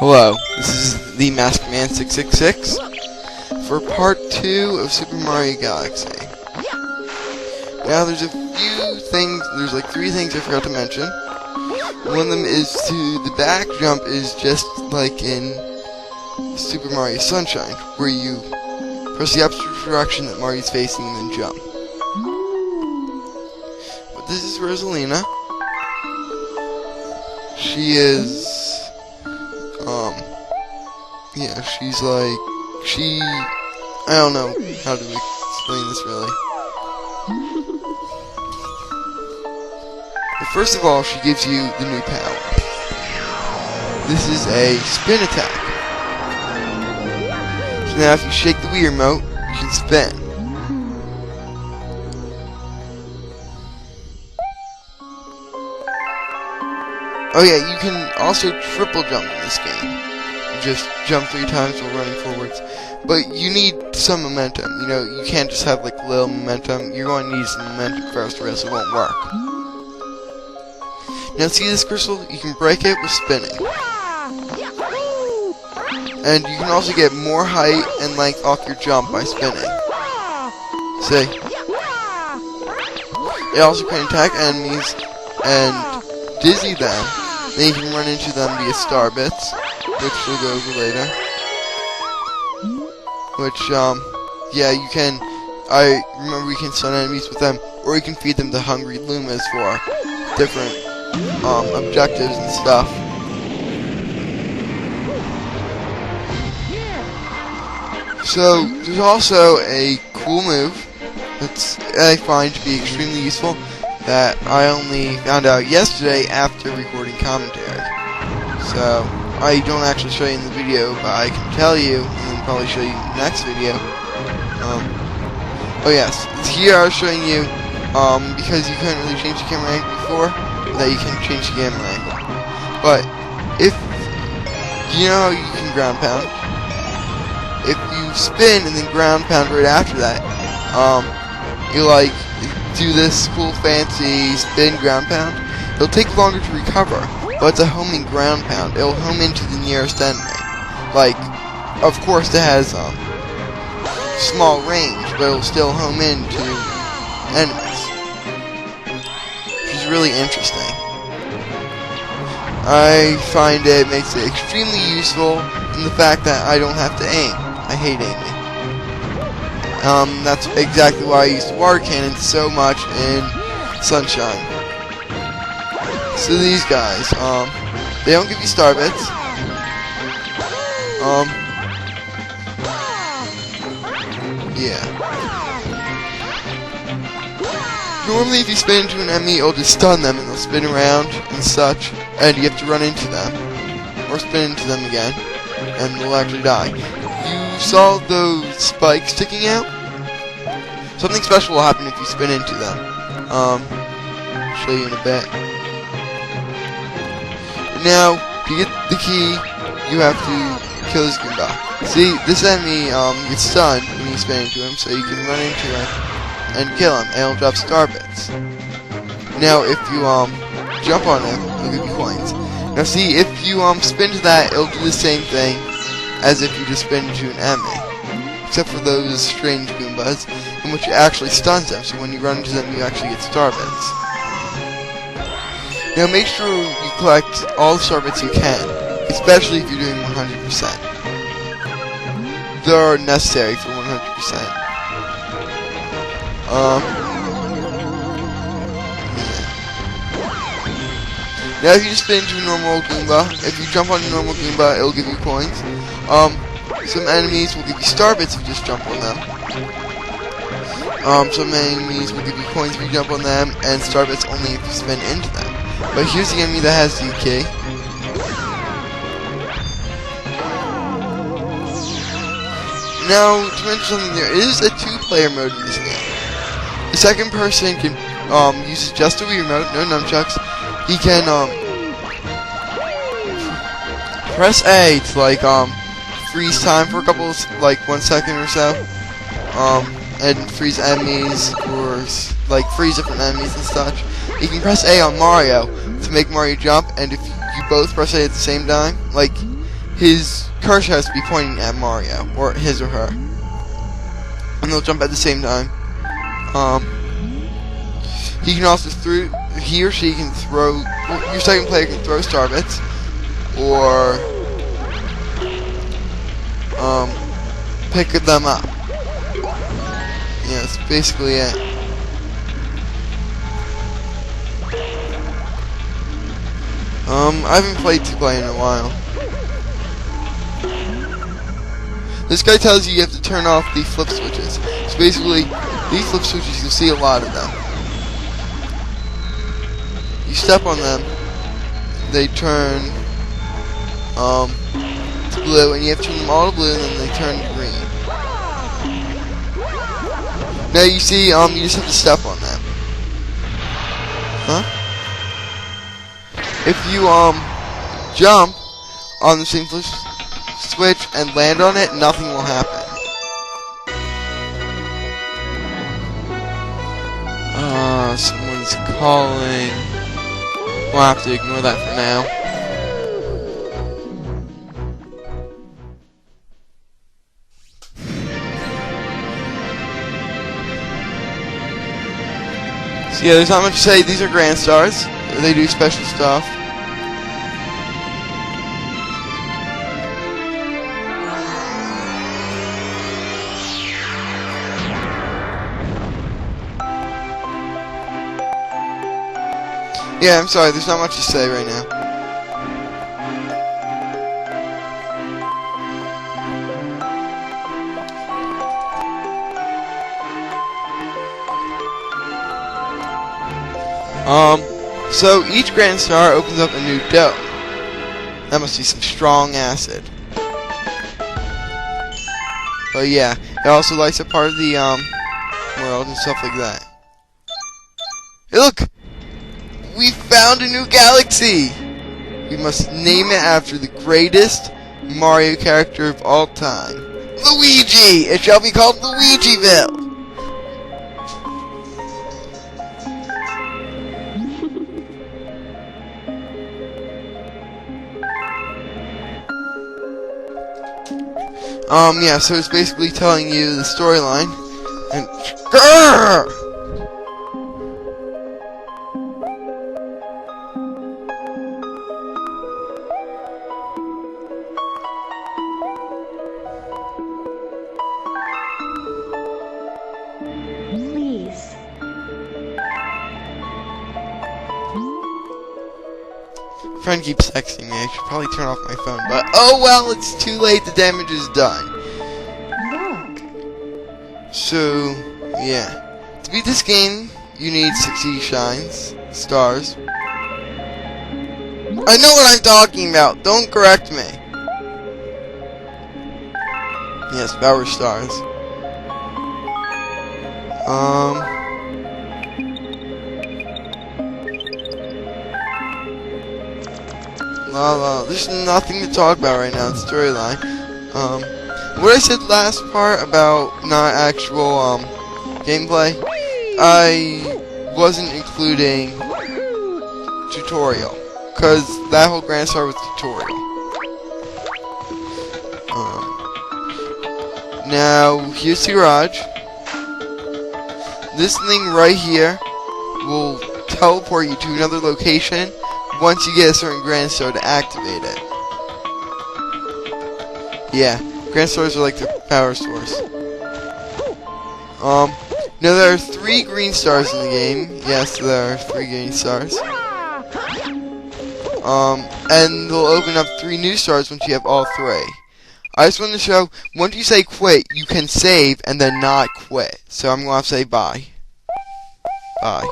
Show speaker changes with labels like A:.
A: Hello, this is the Masked Man 666 for part 2 of Super Mario Galaxy. Now there's a few things, there's like 3 things I forgot to mention. One of them is the back jump is just like in Super Mario Sunshine, where you press the opposite direction that Mario's facing and then jump. But this is Rosalina. She is yeah, she's like, I don't know how to explain this really. But first of all, she gives you the new power. This is a spin attack. So now if you shake the Wii remote, you can spin. Oh yeah, you can also triple jump in this game. Just jump 3 times while running forwards. But you need some momentum. You know, you can't just have like little momentum. You're going to need some momentum first, or else it won't work. Now see this crystal? You can break it with spinning. And you can also get more height and length off your jump by spinning. See? It also can attack enemies and dizzy them. Then you can run into them via star bits, which we'll go over later. Which, yeah, you can, I remember you can stun enemies with them, or you can feed them to hungry Lumas for different, objectives and stuff. So, there's also a cool move that I find to be extremely useful that I only found out yesterday after recording commentary. So, I don't actually show you in the video, but I can tell you, and then probably show you in the next video. Oh yes, here I was showing you, because you couldn't really change the camera angle before, that you can change the camera angle. But, if, you know how you can ground pound? If you spin and then ground pound right after that, you like, do this cool fancy spin ground pound, it'll take longer to recover, but it's a homing ground pound. It'll home into the nearest enemy. Like, of course it has small range, but it'll still home into enemies, which is really interesting. I find it makes it extremely useful in the fact that I don't have to aim. I hate aiming. That's exactly why I use the water cannon so much in Sunshine. So these guys, they don't give you star bits. Yeah. Normally if you spin into an enemy, it'll just stun them and they'll spin around and such, and you have to run into them. Or spin into them again, and they'll actually die. You saw those spikes sticking out? Something special will happen if you spin into them. I'll show you in a bit. Now, to get the key, you have to kill this Goomba. See, this enemy gets stunned when you spin into him, so you can run into him and kill him, and he'll drop star bits. Now, if you jump on him, he'll give you coins. Now, see, if you spin to that, it'll do the same thing as if you just spin into an enemy, except for those strange Goombas, in which it actually stuns them, so when you run into them, you actually get star bits. Now make sure you collect all the star bits you can, especially if you're doing 100%. They're necessary for 100%. Now if you just spin into a normal Goomba, if you jump on a normal Goomba, it'll give you coins. Some enemies will give you star bits if you just jump on them. Some enemies will give you coins if you jump on them, and star bits only if you spin into them. But here's the enemy that has the key. Now, to mention something, there is a 2-player mode in this game. The second person can uses just a Wii remote, no nunchucks. He can press A to like freeze time for a couple of, like 1 second or so, and freeze enemies, or like freeze different enemies and such. You can press A on Mario to make Mario jump, and if you both press A at the same time, like his cursor has to be pointing at Mario, or his or her, and they'll jump at the same time. He can also he or she can throw. Your second player can throw star bits, or pick them up. Yeah, that's basically it. I haven't played 2-player in a while. This guy tells you have to turn off the flip switches. So basically, these flip switches, you'll see a lot of them. You step on them, they turn to blue, and you have to turn them all to blue, and then they turn to green. Now you see, you just have to step on them. Huh? If you jump on the same flip switch and land on it, nothing will happen. Someone's calling. We'll have to ignore that for now. So yeah, there's not much to say. These are Grand Stars. They do special stuff. Yeah, I'm sorry, there's not much to say right now. So each Grand Star opens up a new dome. That must be some strong acid. But yeah, it also lights up part of the world and stuff like that. Hey, look! We found a new galaxy! We must name it after the greatest Mario character of all time. Luigi! It shall be called Luigiville! Yeah, so it's basically telling you the storyline. And grrr!
B: Please.
A: Friend keeps texting me. I should probably turn off my phone, but oh well, it's too late. The damage is done.
B: Look.
A: So yeah, to beat this game, you need 60 stars. I know what I'm talking about. Don't correct me. Yes, power stars. There's nothing to talk about right now in the storyline. What I said last part about not actual, gameplay, I wasn't including tutorial, because that whole Grand Star was tutorial. Now, here's the garage. This thing right here will teleport you to another location once you get a certain Grand Star to activate it. Yeah, Grand Stars are like the power source. Now there are 3 green stars in the game. Yes, there are 3 green stars. And they'll open up 3 new stars once you have all 3. I just want to show, once you say quit, you can save and then not quit. So I'm going to say bye. Bye.